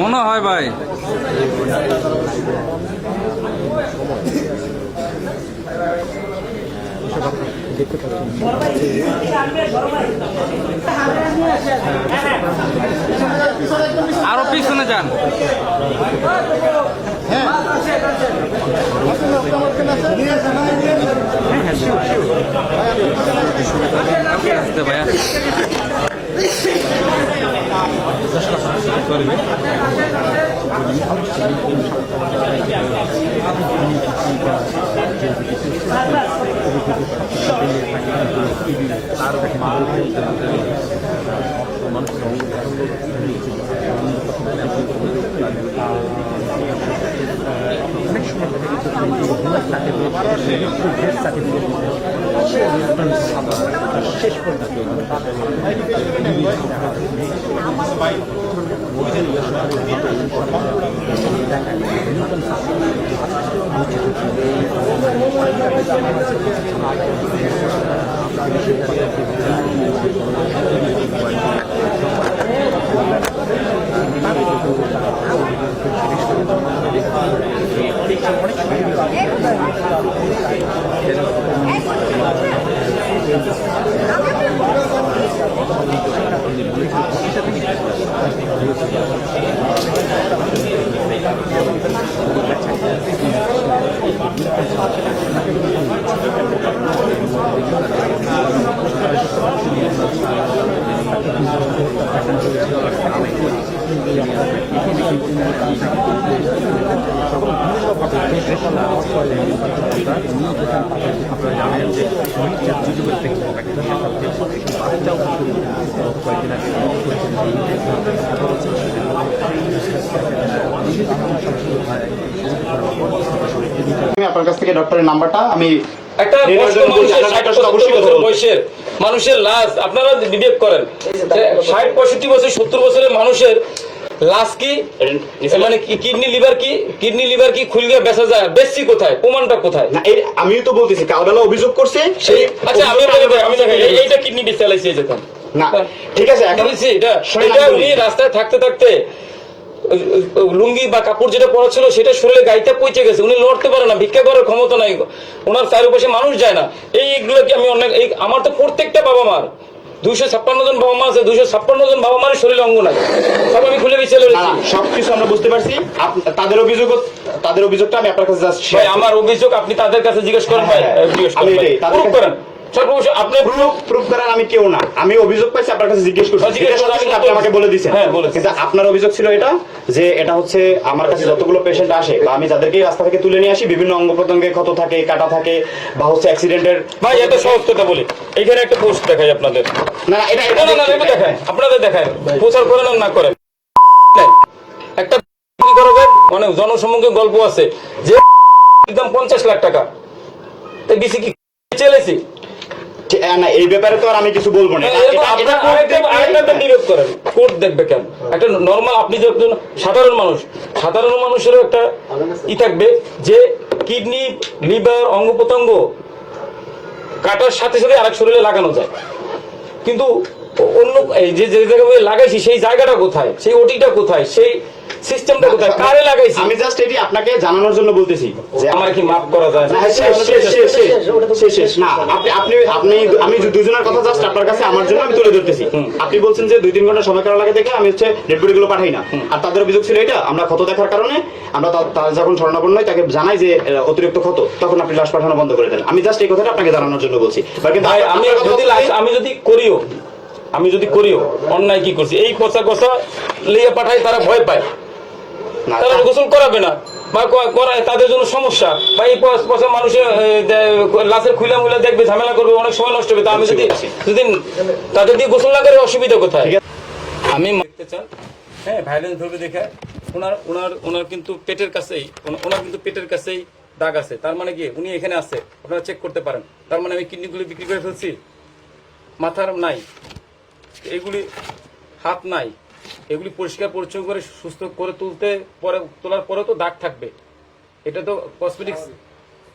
মনে হয় ভাই দেখতে পাচ্ছেন আরো পিছনে যান। ভাইয়া অনেক সময় শেষ পর্যন্ত আপনার কাছ থেকে ডক্টরের নাম্বারটা আমি একটা মানুষের লাশ আপনারা বিবেক করেন 60-65 বছর 70 বছরের মানুষের লাশ কি মানে কিডনি লিভার কি খুললে বেচা যায়, বেশি কোথায়, প্রমাণটা কোথায়? না আমিও তো বলতেছি কালবেলা অভিযোগ করছে সেই আচ্ছা আমি দেখাই এইটা কিডনি বেচে চালাইছে যেতাম না ঠিক আছে এখন এটা উনি রাস্তায় থাকতে থাকতে লুঙ্গি বা কাপড় যেটা পরা ছিল সেটা শরীরে গাইতে পৌঁছে গেছে, উনি লড়তে পারে না, ভিক্ষা করার ক্ষমতা নাই, ওনার চারপাশে মানুষ যায় না। এইগুলো কি আমি অনেক আমার তো প্রত্যেকটা বাবা মার 256 জন বাবা মা আছে, 256 জন বাবা মার শরীরে অঙ্গ নাই, সব আমি খুলে গেছি। সবকিছু আমরা বুঝতে পারছি, তাদের অভিযোগটা আমি আপনার কাছে যাচ্ছি। আমার অভিযোগ আপনি তাদের কাছে জিজ্ঞেস করেন ভাই, জিজ্ঞেস করেন। আমি কেউ না, আমি অভিযোগ পাইছি আপনার কাছে জিজ্ঞেস করছি, আপনি আমাকে বলে দিচ্ছেন। কিন্তু আপনার অভিযোগ ছিল এটা যে এটা হচ্ছে আমার কাছে যতগুলো পেশেন্ট আসে বা আমি যাদেরকে রাস্তা থেকে তুলে নিয়ে আসি বিভিন্ন অঙ্গ প্রত্যঙ্গে ক্ষত থাকে, কাটা থাকে বা হচ্ছে অ্যাক্সিডেন্টের। ভাই এত সহজ কথা বলি, এখানে একটা পোস্ট দেখাই আপনাদের। না এটা দেখায় আপনাদের, দেখায় প্রচার করেন আর না করেন, একটা মানে জনসম্মুখে গল্প আছে যে একদম 50 লাখ টাকা বেশি কি চলেছি না, এই ব্যাপারে তো আর আমি কিছু বলবো না। কোর্ট দেখবে কেন? একটা নরমাল আপনি যে সাধারণ মানুষেরও একটা ই থাকবে যে কিডনি লিভার অঙ্গ প্রত্যঙ্গ কাটার সাথে সাথে আরেক শরীরে লাগানো যায়, কিন্তু অন্য এই যে জায়গায় লাগাইছি সেই জায়গাটা কোথায়, সেই ওটিটা কোথায়, সেই সিস্টেমটা কোথায়, কারে লাগাইছি? আমি জাস্ট এটি আপনাকে জানানোর জন্য বলতেছি যে আমার কি মাফ করা যায় না? আমি দুজনের কথা জাস্ট আপনার কাছে আমার জন্য আমি তুলে ধরতেছি। আপনি বলছেন যে 2-3 ঘন্টা সময় করা লাগে দেখে আমি হচ্ছে ডেড বডি গুলো পাঠাই না, আর তাদের অভিযোগ ছিল এটা আমরা ক্ষত দেখার কারণে আমরা যখন শরণাপন্ন হয় তাকে জানাই যে অতিরিক্ত ক্ষত, তখন আপনি লাশ পাঠানো বন্ধ করে দেন। আমি জাস্ট এই কথাটা আপনাকে জানানোর জন্য বলছি। আমি যদি করিও অন্যায় কি করছি, এই পচা কষা লিয়ে পাঠাই, তারা ভয় পায়, তারা গোসল করাবে না বা করায় তাদের জন্য সমস্যা, বা এই পচা মানুষের লাশের খুলে মুলে দেখবে, ঝামেলা করবে, অনেক সময় নষ্ট হবে। তা আমি যদি তাদের দিয়ে গোসল না করে অসুবিধা কোথায়? আমি দেখতে চান, হ্যাঁ ভাইলেন্স ধরবে দেখে ওনার কিন্তু পেটের কাছেই দাগ আছে, তার মানে কি উনি এখানে আছে, আপনারা চেক করতে পারেন। তার মানে আমি কিডনিগুলি বিক্রি করে ফেলছি, মাথার নাই, এগুলি হাত নাই, এগুলি পরিষ্কার পরিচ্ছন্ন করে সুস্থ করে তোলার পরে তো দাগ থাকবে। এটা তো কসমেটিক্স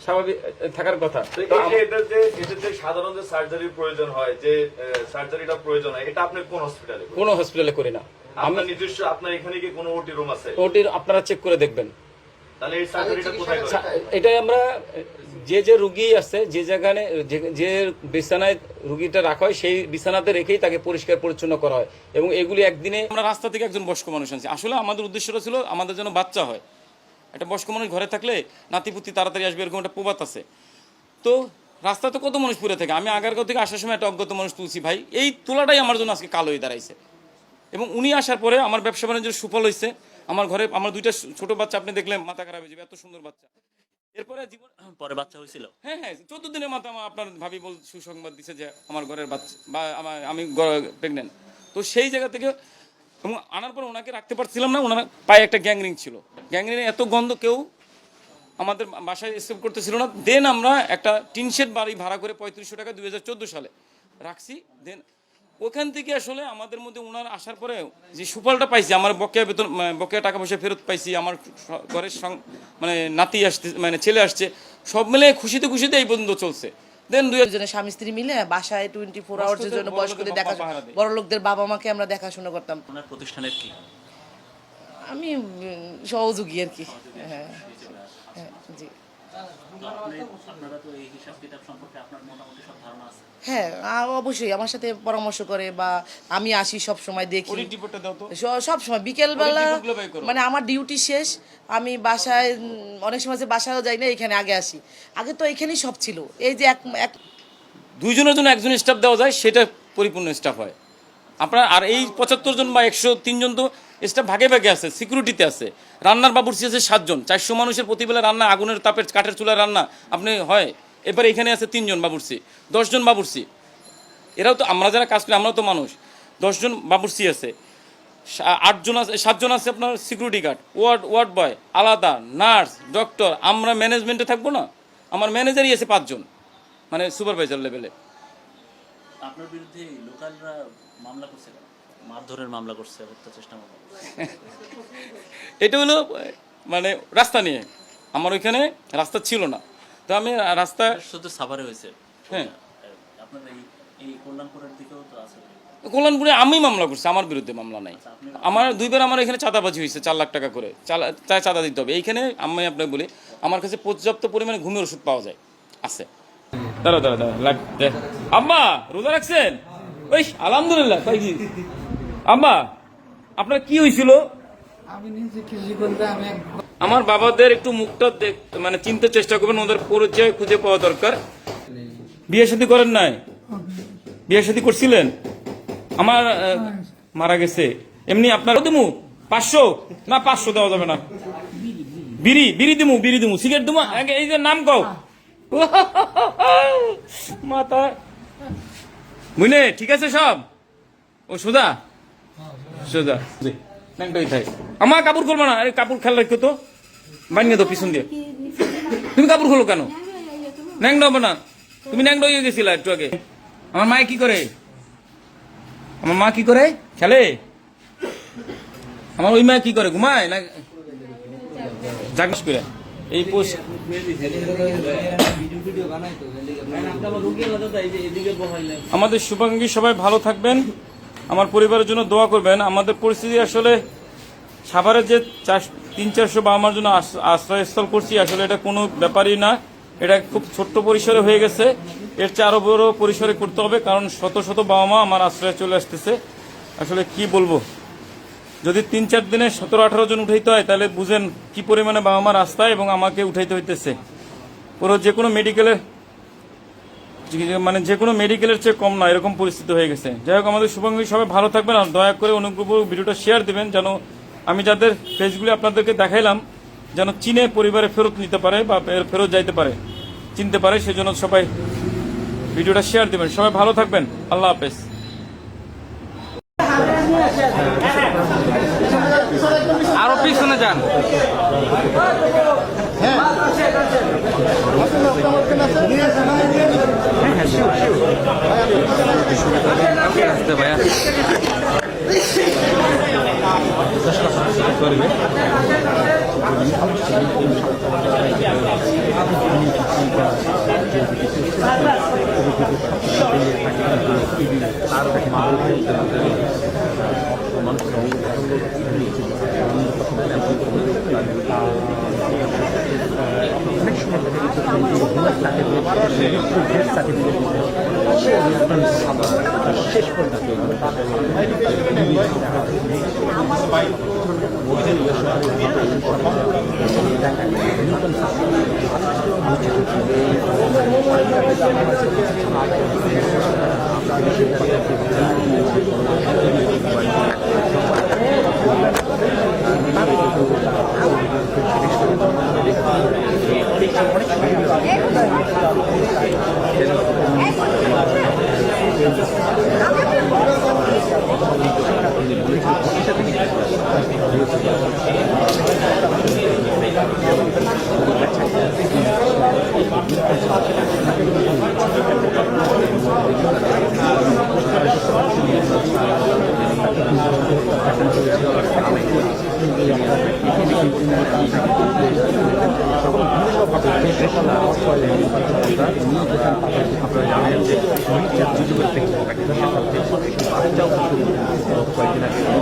স্বাভাবিক থাকার কথা। তো তো আম- এটা যে সাধারণ যে সার্জারির প্রয়োজন হয়, যে সার্জারিটা প্রয়োজন হয়, এটা আপনি কোন হসপিটালে করেন? কোনো হসপিটালে করি না। আমি আপনার নিজস্ব, আপনার এখানে কি কোনো ওটি রুম আছে? ওটির আপনারা চেক করে দেখবেন। তাহলে এই সার্জারিটা কোথায় করেন? এটাই আমরা যে রুগী আছে যে জায়গায় যে বিছানায় রুগীটা রাখা হয় সেই বিছানাতে রেখেই তাকে পরিষ্কার পরিচ্ছন্ন করা হয় এবং এগুলি একদিনে। আমরা রাস্তা থেকে একজন বয়স্ক মানুষ আনছি, আসলে আমাদের উদ্দেশ্যটা ছিল আমাদের যেন বাচ্চা হয়। একটা বয়স্ক মানুষ ঘরে থাকলে নাতিপুতি তাড়াতাড়ি আসবে এরকম একটা প্রবাদ আছে। তো রাস্তা তো কত মানুষ পুরে থাকে, আমি আগারগাঁও থেকে আসার সময় একটা অজ্ঞাত মানুষ তুলছি ভাই, এই তোলাটাই আমার জন্য আজকে কালো হয়ে দাঁড়াইছে। এবং উনি আসার পরে আমার ব্যবসা বাণিজ্যের সুফল হয়েছে। আমার ঘরে আমার দুইটা ছোট বাচ্চা, আপনি দেখলে মাথা খারাপ হয়ে যাবে, এত সুন্দর বাচ্চা। এরপরে জীবন পরে বাচ্চা হয়েছিল। হ্যাঁ 14 দিনের মাথা আপনার ভাবি সুসংবাদ দিছে যে আমার ঘরের বাচ্চা বা আমি প্রেগনেন্ট। তো সেই জায়গা থেকে এবং আনার পর ওনাকে রাখতে পারছিলাম না, ওনার পায়ে একটা গ্যাংরিং ছিল, গ্যাংরিংয়ে এত গন্ধ কেউ আমাদের বাসায় স্টেপ করতেছিল না। দেন আমরা একটা টিনশেড বাড়ি ভাড়া করে 3500 টাকা 2014 সালে রাখছি। দেন ওখান থেকে আসলে আমাদের মধ্যে ওনার আসার পরে যে সুফলটা পাইছি, আমার বকেয়া বেতন বকেয়া টাকা পয়সা ফেরত পাইছি, আমার ঘরের মানে নাতি আসছে, মানে ছেলে আসছে, সব মিলে খুশিতে খুশিতে এই পর্যন্ত চলছে। দেন দুজনে স্বামী স্ত্রী মিলে বাসায় 24 আওয়ার্সের জন্য বয়স্কদের দেখা, বড় লোকদের বাবা মাকে আমরা দেখাশোনা করতাম। ওনার প্রতিষ্ঠানের কি? আমি সহযোগী আর কি। হ্যাঁ হ্যাঁ জি। আপনারা তো এই হিসাব কিতাব সম্পর্কে আপনার মোটামুটি সব ধারণা আছে? হ্যাঁ অবশ্যই আমার সাথে পরামর্শ করে বা আমি আসি সব সময় দেখি, অডিট রিপোর্টটা দাও তো। সব সময় বিকেলবেলা Audit report গুলো বের করো। মানে আমার ডিউটি শেষ আমি বাসায় অনেক সময় যে বাসায়ও যাই না, এখানে আগে আসি। আগে তো এখানেই সব ছিল, এই যে এক দুইজনের জন্য একজন স্টাফ দেওয়া যায় সেটা পরিপূর্ণ স্টাফ হয় আপনার। আর এই 75 জন বা 103 জন তো স্টাফ ভাগে ভাগে আছে, সিকিউরিটিতে আছে, রান্নার বাবুর্চি আছে 7 জন। 400 মানুষের প্রতিবেলা রান্না, আগুনের তাপের কাঠের চুলায় রান্না আপনি হয়। এবার এখানে আছে 3 জন বাবুর্চি, 10 জন বাবুর্চি। এরাও তো আমরা যারা কাজ করি আমরাও তো মানুষ। 10 জন বাবুর্চি আছে, 8 জন আছে, 7 জন আছে আপনার সিকিউরিটি গার্ড, ওয়ার্ড বয় আলাদা, নার্স, ডক্টর। আমরা ম্যানেজমেন্টে থাকবো না, আমার ম্যানেজারই আছে 5 জন, মানে সুপারভাইজার লেভেলে। আপনার বিরুদ্ধে লোকালরা মামলা করছে কেন? মারধরের মামলা করছে, হত্যা চেষ্টা মামলা করছে। এটা হলো মানে রাস্তা নিয়ে, আমার ওইখানে রাস্তা ছিল না, তো আমি রাস্তা শুধু সাভারে হয়েছে। হ্যাঁ আপনার এই কল্যাণপুরের দিকেও তো আছে। কল্যাণপুরে আমি মামলা করছি, আমার বিরুদ্ধে মামলা নাই। আমার 2 বার আমার এখানে চাঁদাবাজি হয়েছে, 4 লাখ টাকা করে চাঁদা দিতে হবে। এইখানে আমি আপনাকে বলি আমার কাছে পর্যাপ্ত পরিমাণে ঘুমের ওষুধ পাওয়া যায়, আছে। দাঁড়া আম্মা রোজা রাখছেন? ওই আলহামদুলিল্লাহ। আম্মা আপনার কি হয়েছিল? আমি নিজে কি জীবনটা আমি আমার বাবাদের একটু মুখটা মানে চিনতে চেষ্টা করবেন, ওদের পরিচয় খুঁজে পাওয়া দরকার। বিয়ে শাদী করেন নাই? বিয়ে শাদী করছিলেন? আমার মারা গেছে। এমনি আপনার দিমু 500 না 500 দেওয়া যাবে না। বিড়ি দিমু সিগারেট দিমু, এই যে নাম কও মাথা বুঝলে? ঠিক আছে সব। ও সোজা ন্যাংটাই থাকে। আমার কাপড় খুলবো না, আরে কাপড় খেয়াল রাখো তো, বানিয়ে দাও পিছন দিয়ে। তুমি কাপড় খোলো কেন? ন্যাংটা হবো না, তুমি ন্যাংটা হয়ে গেছিলা একটু আগে। আমার মা কি করে? আমার মা কি করে? খেলে? আমার ওই মা কি করে? ঘুমায় না জাগিস করে? এই পোস্ট আমাদের শুভাকাঙ্ক্ষী সবাই ভালো থাকবেন, আমার পরিবারের জন্য দোয়া করবেন। আমাদের পরিস্থিতি আসলে সাভারের যে 300-400 বা আমার জন্য আশ্রয়স্থল করছি, আসলে এটা কোনো ব্যাপারই না। এটা খুব ছোট্ট পরিসরে হয়ে গেছে, এর চেয়ে আরো বড় পরিসরে করতে হবে, কারণ শত শত বাবা মা আমার আশ্রয়ে চলে আসতেছে। আসলে কি বলবো, যদি 3-4 দিনে 17-18 জন উঠাইতে হয় তাহলে বুঝেন কি পরিমাণে বাবা মা রাস্তায় এবং আমাকে উঠাইতে হইতেছে। পুরো যে কোনো মেডিকেলের চেয়ে কম না, এরকম পরিস্থিতি হয়ে গেছে। যাই হোক, আমাদের শুভাকাঙ্ক্ষী সবাই ভালো থাকবেন, আর দয়া করে অনুগ্রহ ভিডিওটা শেয়ার দিবেন, যেন আমি যাদের ফেসগুলি আপনাদেরকে দেখাইলাম যেন চিনে পরিবারে ফেরত নিতে পারে বা ফেরত যাইতে পারে, চিনতে পারে, সেজন্য সবাই ভিডিওটা শেয়ার দিবেন। সবাই ভালো থাকবেন, আল্লাহ হাফেজ। আরো পিছনে যান। ভাইয়া করবে অনেক সময় শেষ পর্যন্ত কয়েকদিন আগে